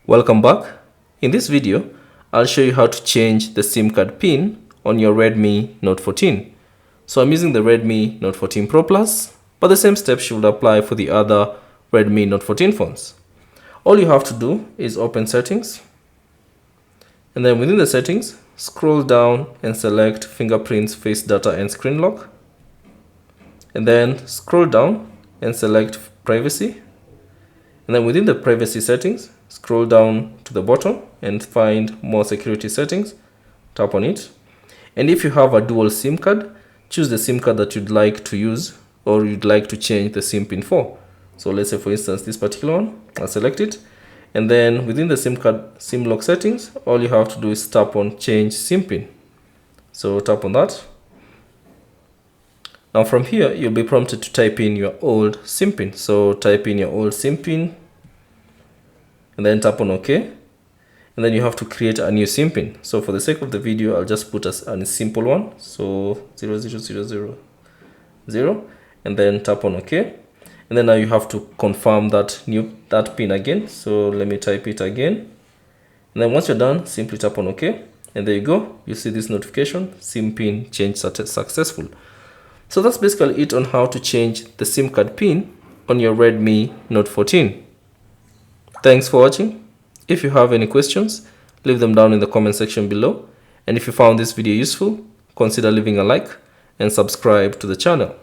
Welcome back. In this video, I'll show you how to change the SIM card pin on your Redmi Note 14. So I'm using the Redmi Note 14 Pro Plus, but the same steps should apply for the other Redmi Note 14 phones. All you have to do is open settings, and then within the settings, scroll down and select Fingerprints, Face Data and Screen Lock, and then scroll down and select Privacy. And then within the privacy settings, scroll down to the bottom and find more security settings. Tap on it. And if you have a dual SIM card, choose the SIM card that you'd like to use or you'd like to change the SIM pin for. So let's say, for instance, this particular one, I'll select it. And then within the SIM card SIM lock settings, all you have to do is tap on change SIM pin. So tap on that. Now from here, you'll be prompted to type in your old SIM pin. So type in your old SIM pin and then tap on OK. And then you have to create a new SIM pin. So for the sake of the video, I'll just put a simple one. So 00000 and then tap on OK. And then now you have to confirm that pin again. So let me type it again. And then once you're done, simply tap on OK. And there you go. You see this notification, SIM pin change successful. So that's basically it on how to change the SIM card pin on your Redmi Note 14. Thanks for watching. If you have any questions, leave them down in the comment section below. And if you found this video useful, consider leaving a like and subscribe to the channel.